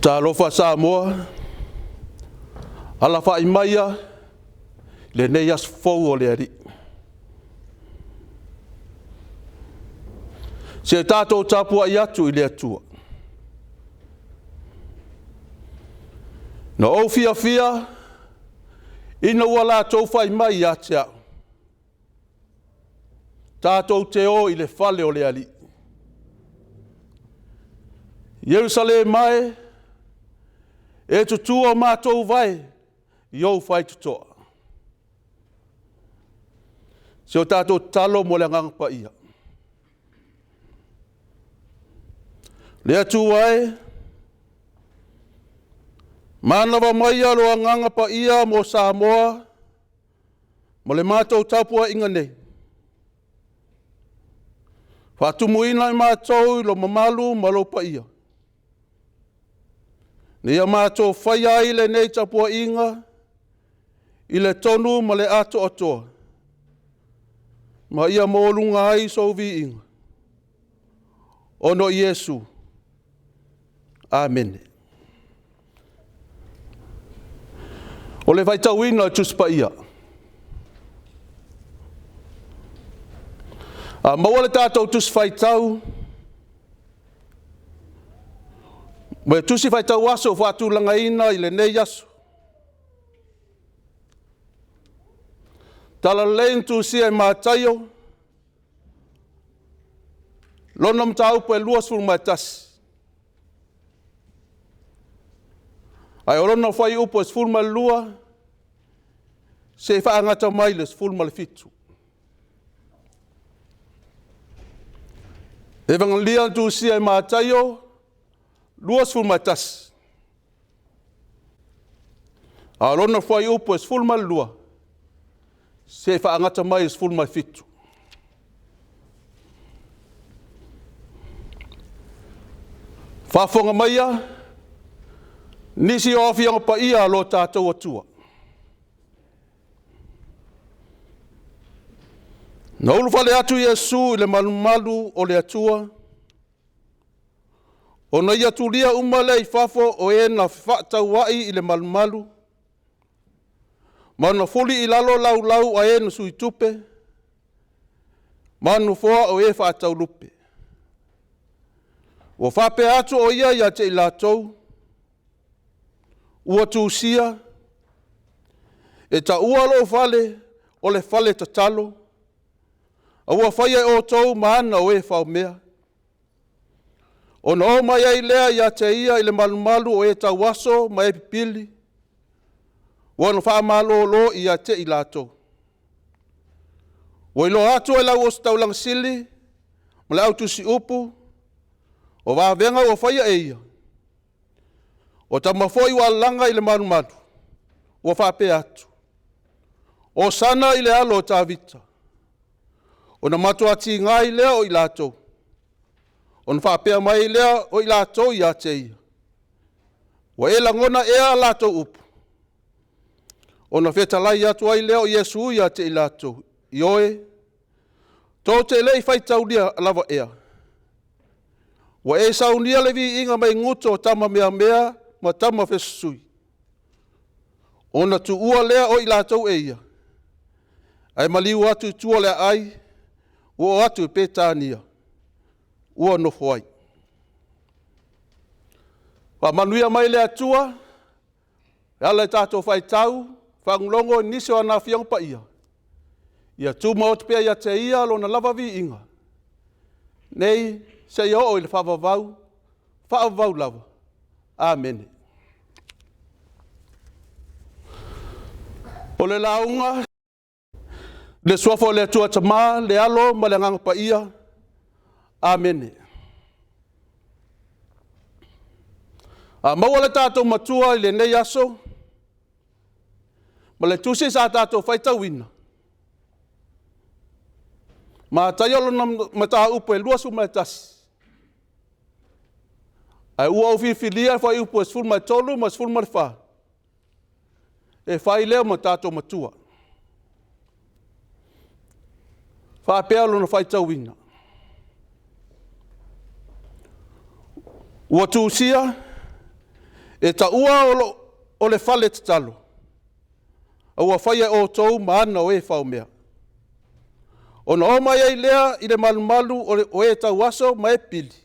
Talofa Samoa, ala whaimaya, le nei as fau o le ari. Se tātou tāpua i atu i le atua. No au fia fia, ina ua la tau whaimai i atea. Tātou te o i le whale o le ali. Jerusalem mai, e tutua o mātou vai, i au whai tutoa. Se o tātou talo mo le ngangpa ia. Le atu ai, manawa mai alo a ngangpa ia mo Samoa, mo le mātou tapua inga nei. Whatumuina i mātou i lo mamalu malo pa ia. Nia mātou whaia i le nei tapua inga, i le tonu ma le ato atoa. Ma ia mōlunga ai sovi inga. Ono Iesu. Amen. O le vai tauina tuspa ia. Maua le tātou tusi whai tau. Me tusi whai tau aso whātu langa ina i le nei aso. Tala lein tusi e mātaio. Lona mta upo e luas fulu mai tasi. Ai orona whai upo e fulu mai lua. Se wha angata mai le fulu mai fitu. E vangalia tusi e mātaio. Luas fulu mai tasi. A orona whai upo e fulu mai lua. Se wha angata mai le fulu mai fitu. Whafonga maia, nisi o awhianga pa ia lo tātou atua. Na ulu whale atu Iesu i le malu o le atua. O na ia tulia umale i whafo o e na whaatau wai i le malu. Mana fuli i lalo lau a e na sui tupe. Manu foa o e whaatau lupe. O whape atu o ia te i lātou, ua tūsia, e ta ualo whale o le whale ta talo, a ua whaia o tau maana o e whao mea. O na o mai ai lea ia te ia i le malu o e ta waso mai pipili, ua na wha malo lo ia te i lātou. O ilo atu e lau o staulang sili, ma le au tusi upu, o wa venga o whaia e ia. O tamafoi wa langa i le manu. O whape atu. O sana i le alo o tāvita. O na matu ati ngai lea o i lātou. O na whapea mai lea o i lātou i ate ia. O e langona ea lātou upu. O na whetalai atu ai lea o Iesu i ate i lātou. I oe. Tō te lei whaitau lia lava ea. Wa e saunia levi inga mai nguto tama mea ma tama fesui. Ona tu ua lea o i lātou e ia. Ai maliu atu tua lea ai, ua atu petania. Ua nofo ai. Wa manuia mai lea tua, ala tātou whai tau, whangulongo nisi o ana whiang pa ia. Ia tu maotpea ia te ia lo na lava vi inga. Nei, se ia o i le whaavavau lava. Amen. O le launga, le suafo le atua tamā, le alo, ma le ngangpa ia. Amen. Maua le tātou matua i le nei aso, ma le tusi sa tātou whaitawina. Ma taiolo na mata upo e luasu mai tasi. Ai ua o fifilia whai upo e sful mai tolu, ma sful mai wha. E whai leo ma tātou matua. Wha pealo na whai tauina. Ua tūsia, E ta ua o le fale te talo. Aua whaia o tau maana o e whaumea. O na oma iei lea i le malumalu o e tau aso ma e pili.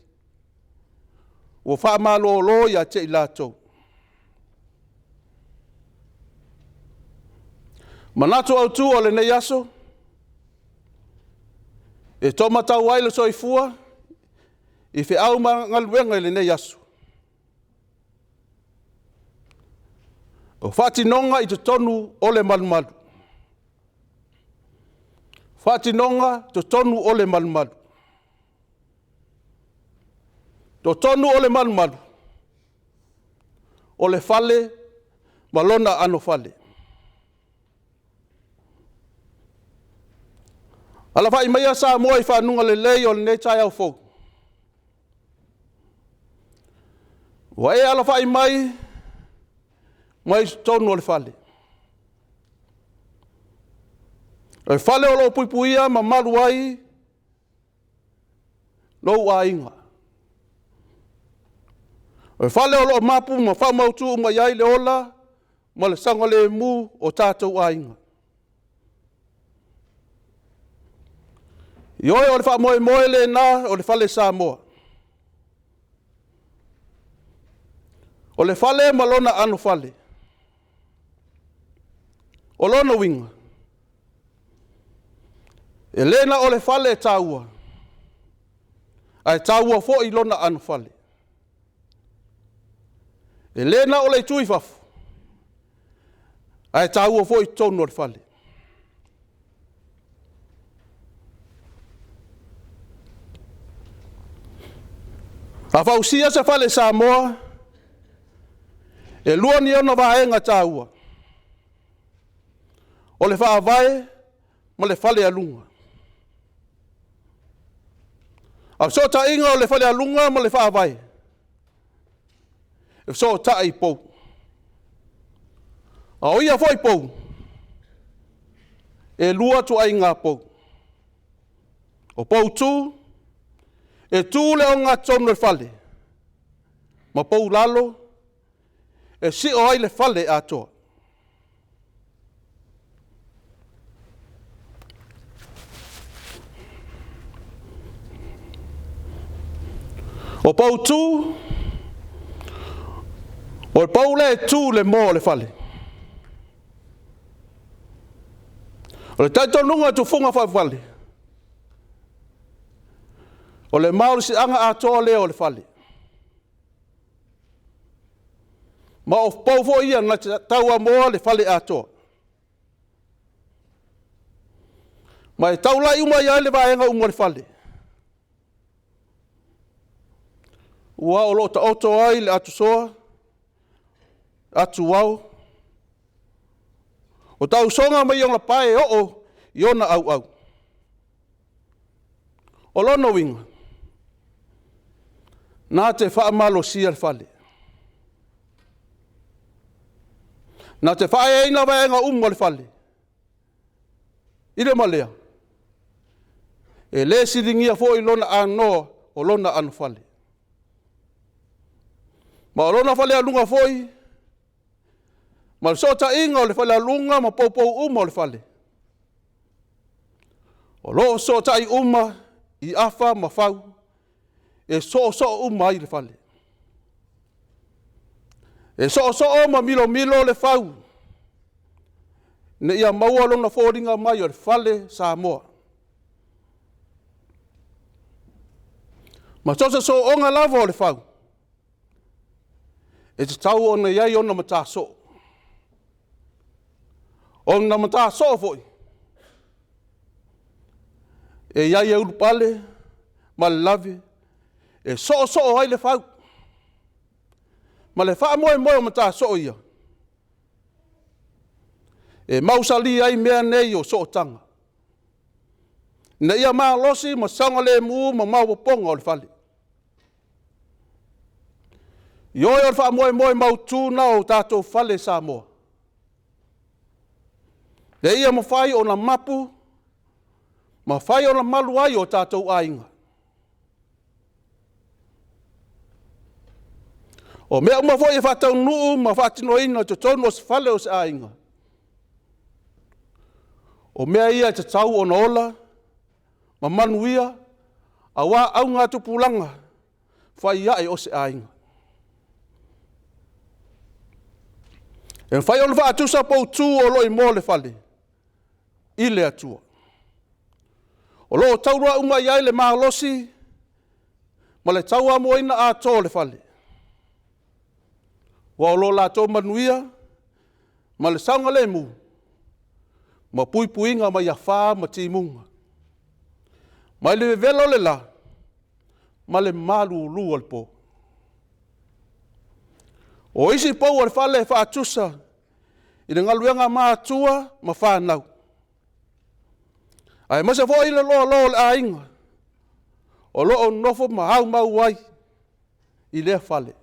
O wha malo o lo ia te i lātou. Manato au tu o le nei aso. E toma tau waile soifua. I fe au ngaluenga i le nei aso. O whatinonga i te tonu o le malumalu. Whatinonga te tonu o le malumalu. To tonu o le malumalu. O le fale, malona ano fale. Ala whai maia sa moa i whanunga le lei o le nei Taeao fau. Wa e ala whai mai tonu o le fale. O fale o lo puipuia ma maru ai lo a inga. O fale o lo mapu ma whamautu ma iai le ola ma le sanga le mu o tātou a inga. Ioi o le whamoe le na o le fale Samoa. O le fale malona anu fale. O lona winga. E lena o le fale e tāua. Ai tāua fo i lona anu fale. E lena o le tui fafu. Ai tāua fo i tonu o le fale. A fausia se fale Samoa. E lua ni ona vaenga tāua. O le whaavae, ma le fale alunga. A so ta inga o le fale alunga, ma le whaavae. E so ta i pou. A oia foi pou. E lua tu a inga pou. O pou tu, e tu le o ngā tonu le fale. Ma pou lalo, e si o ai le fale a toa. O pau tu, o pau le tu le mo le fale. O le taito nunga tu funga fale. O le mauri si anga atoa le o le fale. Ma o pau fo ia na taua moa le fale atoa. Ma e taula i uma ia le vaenga uma le fale. Ua o lo ta oto ai le atu soa, atu wau. O tau songa mai yung la pae o iona au au. O lono winga. Nā te wha malo sia le fale. Nā te wha e ina vaenga le fale. Ire malea. E le siringia fo i lona anoa o lona anu fale. Ma o lona fale alunga foi. Ma so ta inga o le fale alunga ma poupou o le fale. O lo so ta i i afa ma fau. E so i le fale. E so ma milo le fau. Ne ia maua lona fōringa mai o le fale Samoa. Ma so onga lava o le fau. E te tau o na iai o na mata so. O na mata so foi. E iai e urupale, ma le lave, e so ai le fau. Ma le wha moe o mata so ia. E mausali ai mea nei o so tanga. Na ia maa losi ma sanga le mu ma mawaponga o le fale. Ioi o le wha moe mautuna o tātou fale Samoa. Le ia ma whai o na mapu, ma whai o na malu ai o tātou ainga. O mea uma foi e whatau nuu ma whatino ina te tonu o se whale o se ainga. O mea ia te tau o na ola, ma manuia, a wā au ngā tupulanga, whai iae o se ainga. E whai ona whaatusa pou tū o loi mō le whale, i le atua. O loo taurua uma iai le maalosi, ma le taua moina a tō le whale. Wa o lo la tō manuia, ma le saunga le mu, ma pui puinga ma ia whā ma timunga. Ma le velo le la, ma le malu lua le po. O isi pou o le whale whaatusa, i le ngaluenga mātua ma whānau. Ai masa fo i le loa le ainga, o loo nofo ma hau mau wai, i le whale.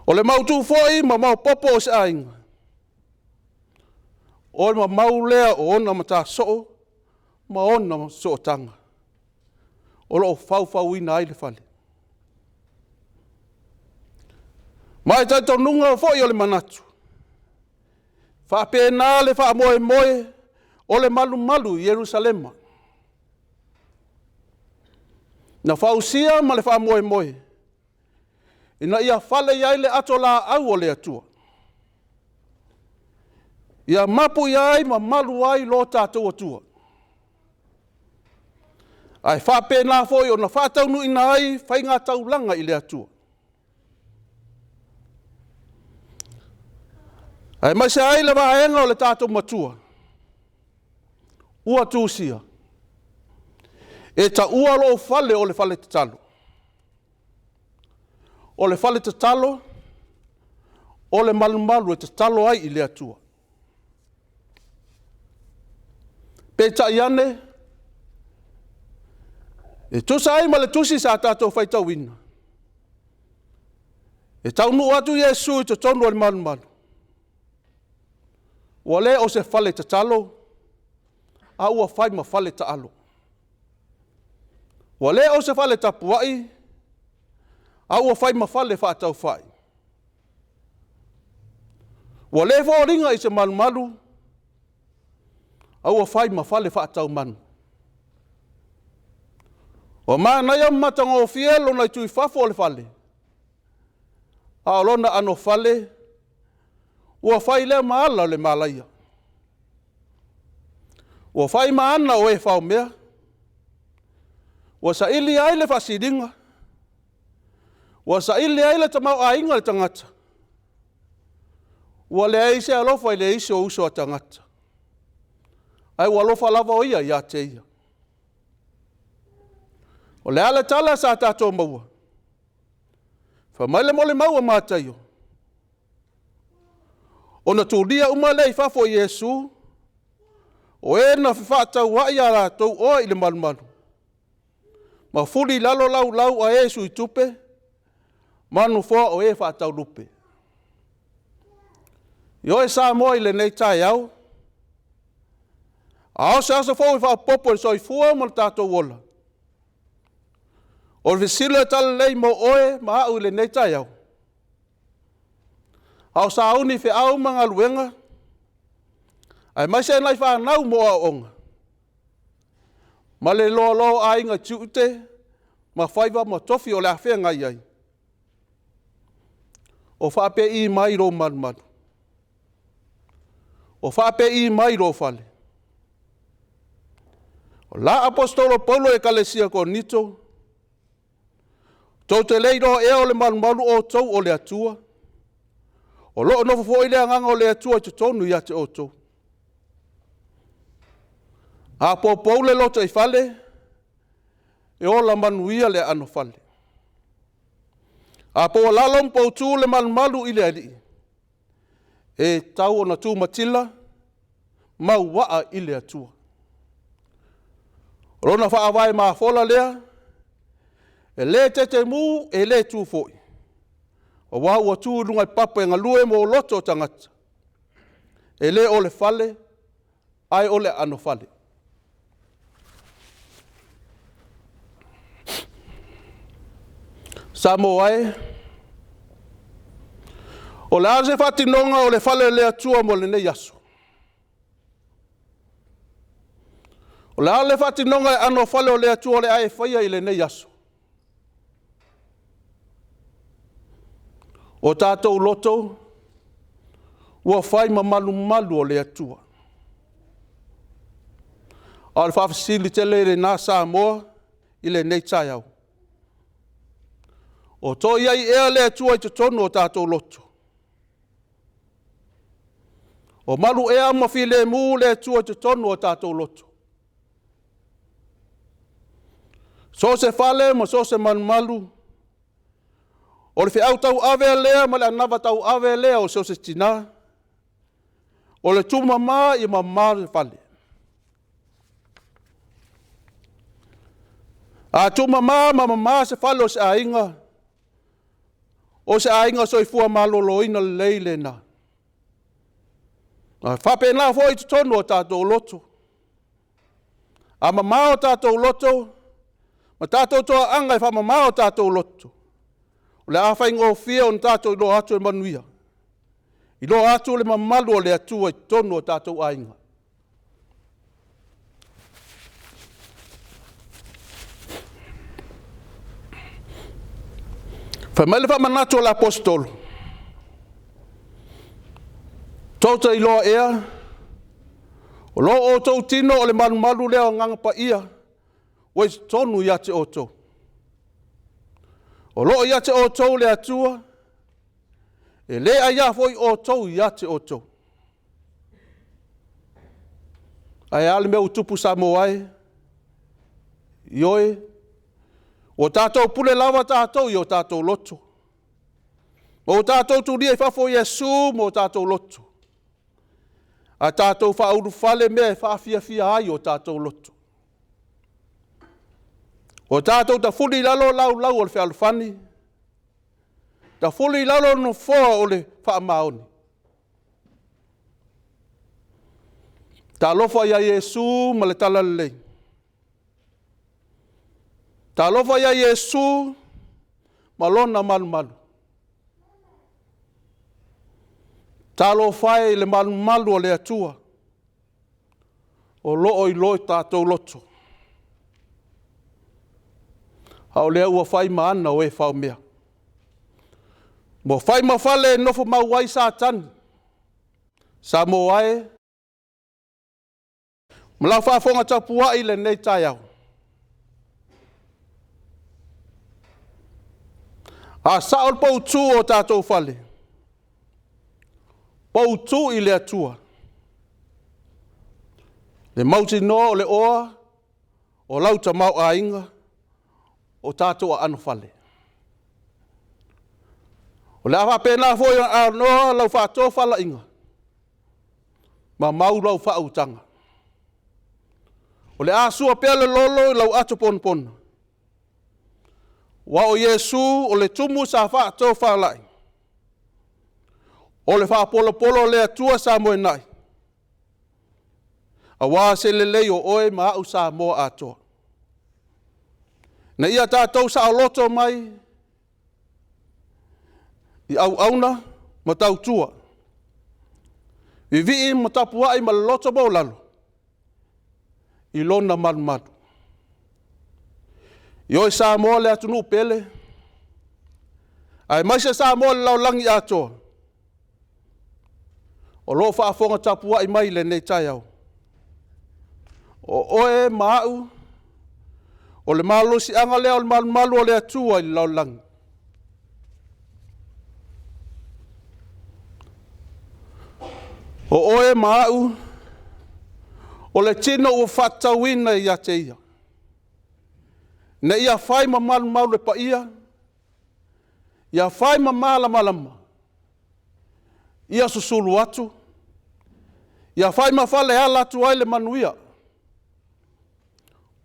O le mautu foi ma mau popo o se ainga. O le mau lea o ona ma tā soo, ma ona ma soo tanga. O loo fau ina ai le whale. Mai tato nunga foi o le manatu. Wha pēnā le wha moe o le malu i Jerusalema. Na whausia ma le wha moe. Ina ia whale iai le ato la au o le atua. Ia mapu iai ma malu ai lo tātou atua. Ai whapena foi o na whātaunu ina ai whai ngā taulanga i le atua. Ai maise ai le vaenga o le tātou matua. Ua tūsia. E ta ua lo whale o le whale te talo. O le whale te talo, o le malu e te talo ai i le atua. Peta iane, e tusa ai ma le tusi sa tātou whaitau ina. E taunu atu Iesu i te tonu o le malu. Ua le o se whale te talo, a ua whai ma whale te alo. Ua le o se whale tapuai, a ua whai ma whale whaatau whai. Ua le whōringa i se malu, a ua whai ma whale whaatau manu. Ua mānai am matanga o fielo na i tui whafo le whale. A olona ano whale, ua whai lea maala le malaia. Ua whai maana o e whao mea. Ua sa ili ai le whasiringa. Ua sa ili ai le tamau a inga le tangata. Ua le eise alofa i le eise o uso a tangata. Ai ua alofa lava o ia i a te ia. O le ale tala sa tātou maua. Whamaile mo le maua mātaio. O na tūria umale i whafo i Iesu, o e na whiwhatau wai a rātou o i le malu. Ma furi lalo lau a Iesu i tupe, manu fua o e whatau lupe. Io e sa moa i le nei Taeao, a o se asa fau i whapopo i soi fua ma le tātou wola. O le visilo e tala lei mo oe ma au i le nei Taeao. Au sa auni fe au mga luenga, ai mai se nai whanau mo a onga. Ma le lo a inga tiute, ma whaiva ma tofi o le awhea ngai ai. O whape i mai ro manu. O whape i mai ro whale. O la apostolo Paulo e kalesia ko nito, tau te leiro e o le manu o tau o le atua, o loo nofo fo i le anganga o le atua i te tonu i ate o tau. A po le loto i whale, e o la manuia le ano whale. A po lalom po tū le malu i le ali. E tau o na tū matila, mau waa i le atua. Rona whaawai maa whola lea, e le te mu e le tū foi. O wā ua tū runga i papa e ngalue mo loto tangata. E le o le whale, ai o le ano whale. Samoa e. O le ase whatinonga o le whale le atua mo le nei aso. O le ale whatinonga e ano whale o le atua o le ae whaia i le nei aso. O tātou loto, ua whai ma malu o le atua. O le whawhisili te le nā Samoa i le nei Taeao. O tō iai ea le atua i te tonu o tātou loto. O malu ea mawhi le mū le atua i te tonu o tātou loto. So se whale ma so se malu. O le whiau tau awe lea ma le anawa tau awe lea o so se tina. O le tūmama i mamā le whale. A tūmama ma mamā se whale o se ainga. O se ainga so i fua malolo ina le leile na. Whape nā fo i te tonu o tātou loto. A mamā o tātou loto. Ma tātou toa anga i wha mamā o tātou loto. O le awhai ngō whia o tātou i lo atu e manuia. I lo atu le mamalu o le atua i tonu o tātou ainga. Whamele wha manatu o le apostolo. Tauta i loa ea. O lo o tau tino o le malu lea o nganga pa ia. Wai tonu ia te o tau. O lo ia te o tau le atua. E le a ia foi o tau ia te o tau. Ai ale me utupu Samoa ai. Ioe. O tātou pule lava tātou i o tātou loto. O tātou turia i whafo Iesu mo tātou loto. A tātou whauru whale mea e whaafia ai o tātou loto. O tātou ta fuli lalo lau o le whialufani. Ta fuli lalo no foa o le whaamaoni. Ta lofa ia Iesu ma le tala lei. Ta lofa ia Iesu ma lona malu. Ta lofa le malu o le atua. O loo i loi tātou loto. Hau lea ua whai maana o e whau mea. Mo whai mawhale nofo mauai sātani. Samoa e. Mlau whaafonga tapua i le nei Taeao. A saol poutu o tātou whale. Poutu i le atua. Le mauti no o le oa. O lauta mau a inga. O tātou a anu whale. O le awa pēnā fōi a noa lau whātō whala inga. Ma mau lau whautanga. O le asua pēle lolo lau ato ponpona. Wa o Iesu o le tumu sa whātō whalai. O le whāpolo le atua sa moe nai. A wā se le lei o oe ma au sa moa atoa. Na ia tātou sa loto mai i au auna ma tau tua. I ma tapua i ma loto mo lalo. I lona manu. I oi Samoa le atunu pele. Ai maise Samoa le laulangi atoa. O lo whaafonga tapua i mai le nei Taeao. O oe maau. O le malo si anga lea o le malu o le atua i laulangi. O oe maau. O le tino ua whatauina i ate ia. Ne ia whai ma malu le pa ia. Ia whai ma malama. Ia susulu atu. Ia whai ma whale ala atu ai le manuia.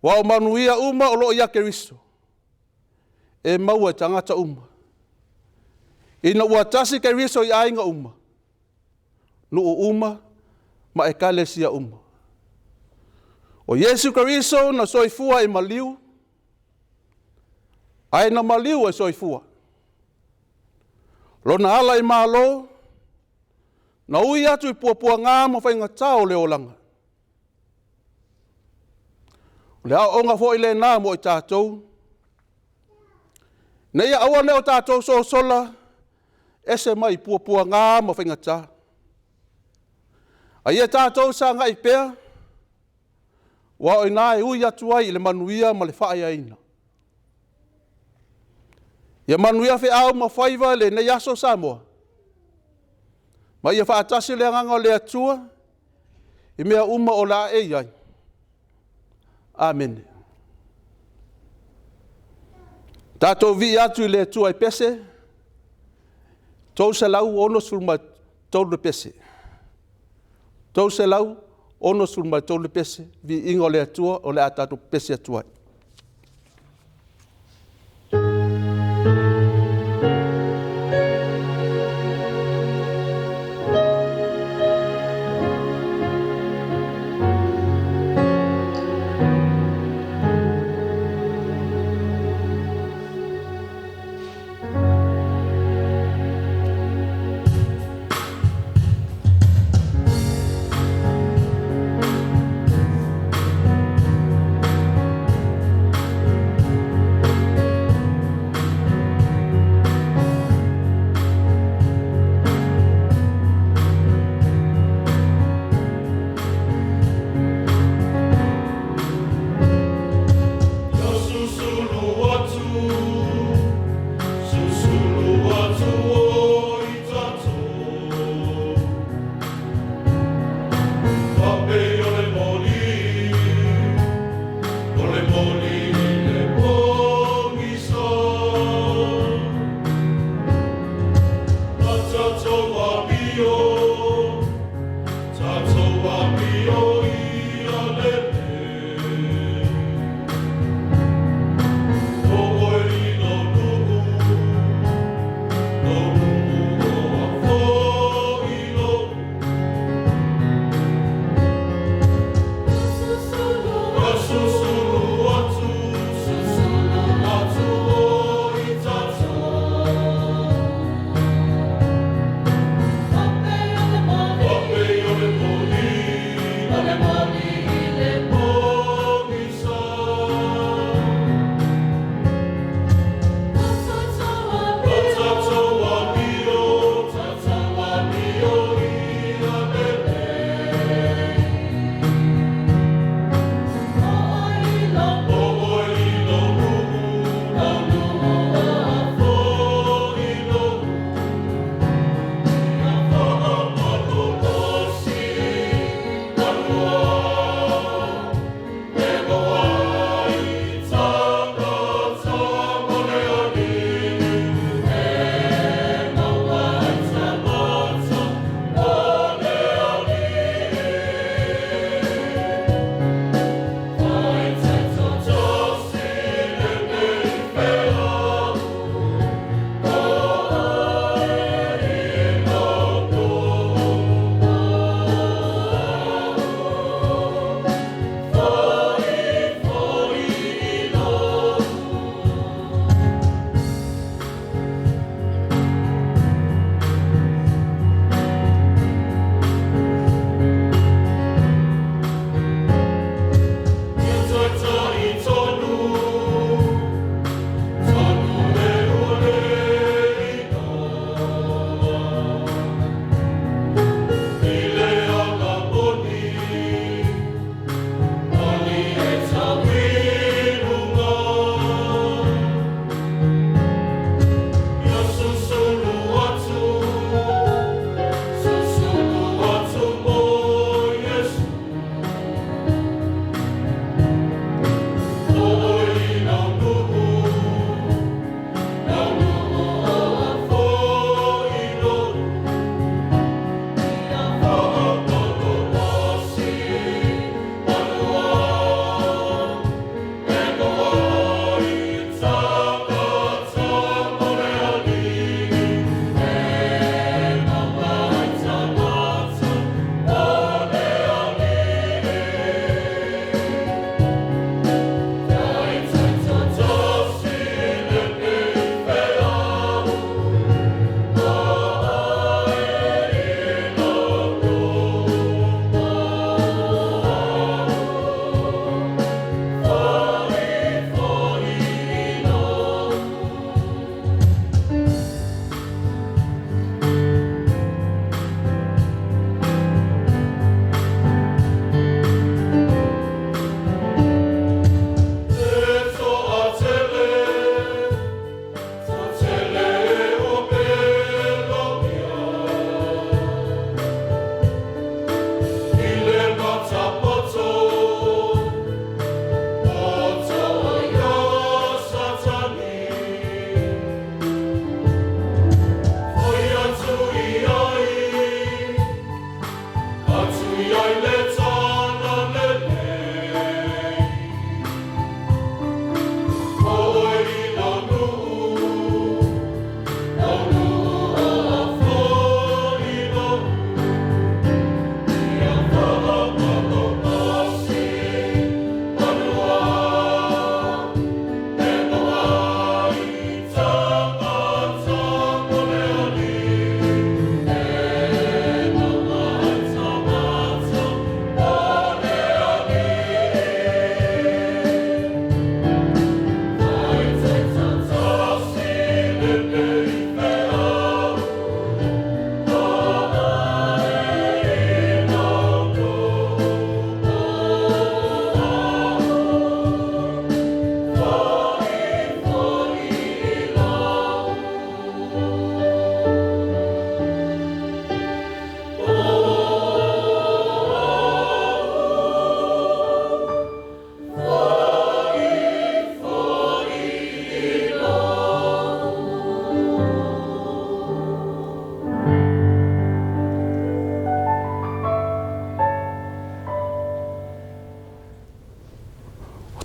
Wa o manuia uma o lo ia Keriso. E maua tangata uma. Ina ua tasi Keriso i ainga uma. Nuu uma ma e kalesia uma. O Yesu Keriso na soifua i maliu. Ai na maliu e soifua. Lona ala i malo, na ui atu i puapua ngā ma whainga tau le olanga. Le au onga fo i le nā mo i tātou. Nei aua leo tātou so sola, ese mai puapua ngā ma whainga tā. A ia tātou sa ngai pēr, wa o nā e ui atu ai le manuia ma le whaai aina. Ia manuia whi au ma whaiva le nei aso Samoa. Ma ia whaatasi le nganga le atua, i mea uma o la e iai. Amen. Tātou vi atu i le atua i pese, tau se lau ono sulma tau le pese. Tau se lau ono sulma tau le pese, vi ingo le atua o le atatu pese atua.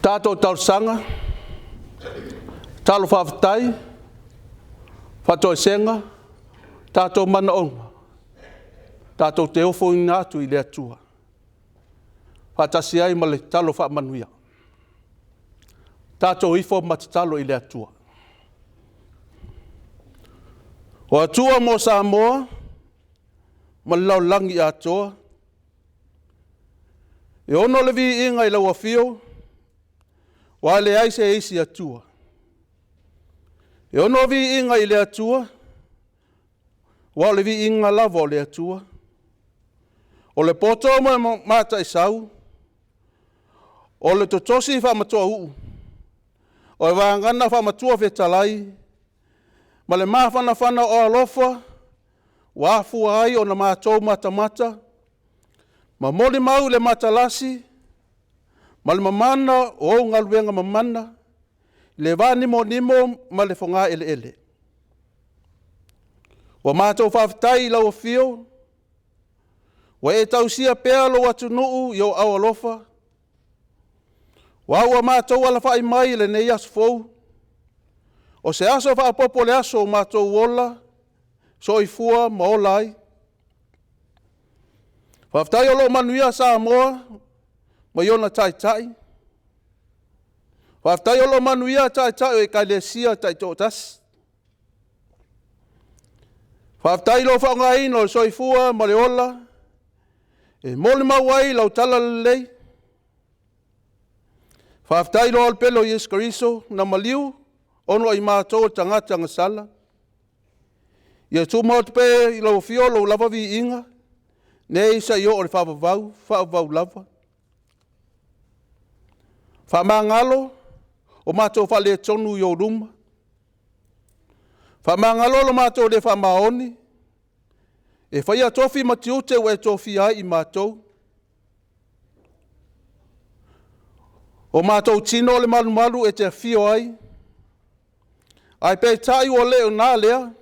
Tātou tausanga, talo whawhatai, whatoe senga, tātou mana onga, tātou te ofo i ngātu i lea tua. Whatasi ai ma le talo whamanuia. Tātou ifo matatalo i lea tua. O atua mo Samoa, ma lau langi atoa. E ono le vi inga i lau afio, wa le aise eisi atua. E ono vi inga i le atua, wa le vi inga lava o le atua. O le poto mo mata i sau, o le totosi whamatoa uu, o e wangana whamatua whetalai, ma le mawhanawhana o alofa, wafu ai o na mātou matamata, ma moli mau le matalasi, ma le mamana o ngaluenga mamana, le wānimo nimo ma le whonga ele ele. Wa mātou whawhitai lau o fio, wa e tausia pēa lo atu nuu i o au alofa, wa ua mātou ala whai mai le nei asu fou, o se aso wha apopo le aso mātou wola, so i fua ma o lai. Whaftai o lo manuia Samoa, ma iona tai tai. Whaftai o lo manuia tai tai o e kailesia tai tōtas. Whaftai lo whaonga ino so i fua ma le ola, e mole mawai lau tala lei. Whaftai lo alpelo Yesu Kariso na maliu, ono i mātou tangata ngasala. Ia tūmaut pē i lau fio lau lava vi inga, ne isa i o le whaavau lava. Whamangalo, o mātou whale tonu i o ruma. Whamangalo lo mātou le whamaoni, e whaia tofi matiute o e tofi ai i mātou. O mātou tino le malu e te fio ai, ai pe tai o leo nā lea,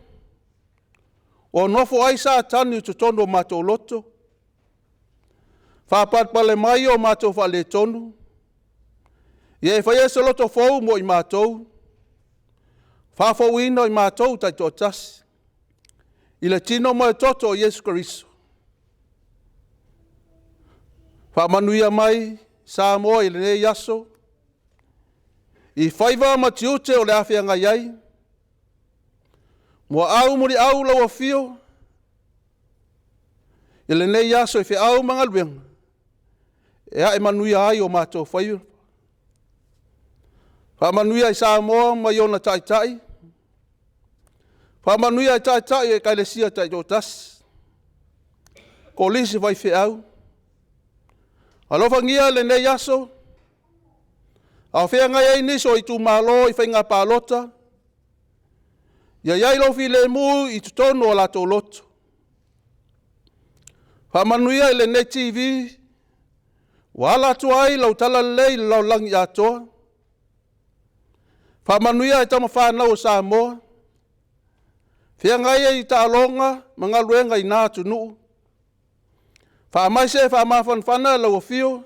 o nofo ai sa tani tu tono o mātou loto. Whapatpale mai o mātou whale tonu. Ie whaia se loto fau mo i mātou. Whafau ino i mātou tai tōtas. I le tino mo e toto o Yesu Kariso. Whamanuia mai Samoa i le ne yaso. I whaiva matiute o le awhianga iai. Mua au muri au lau a fio. I le nei yaso i whi au mangaluenga. E a e manuia ai o mātou whaiu. Whamanuia i Samoa ma iona tai tai. Whamanuia i tai tai e kailesia tai tōtas. Ko lisi vai whi au. Alofa ngia le nei yaso. Au whianga iai niso i tū malo i whainga pālota. Ia iai lofi le mu i tutono o lato loto. Whamanuia i le nei TV. Wala tu ai lau tala lei lau langi atoa. Whamanuia i tama whanau o Samoa. Whianga ia i ta alonga mangaluenga i nā tunu. Whamaise whamafan whana lau o fio.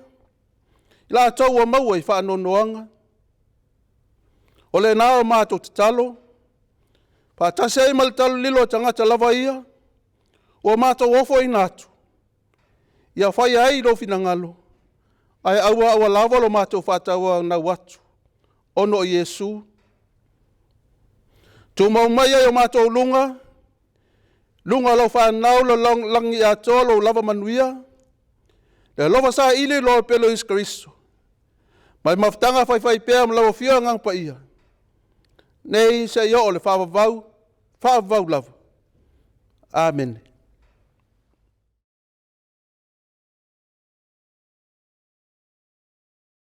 I la tau o maua i whanonoanga. O le nā o mātou te talo. Pātase i malitalo lilo tangata lava ia. O mātou ofo i nātu. Ia whai ai lo finangalo. Ai aua lava lo mātou whātaua na watu. Ono i Yesu. Tūmau mai ai o mātou lunga. Lunga lo whanau lo langi ato lo lava manuia. Le lova sa ili lo pelo Yesu Kariso. Mai maftanga whai pēa mlawa fio ngang pa ia. Nei se yo o le whaavau lava. Amen.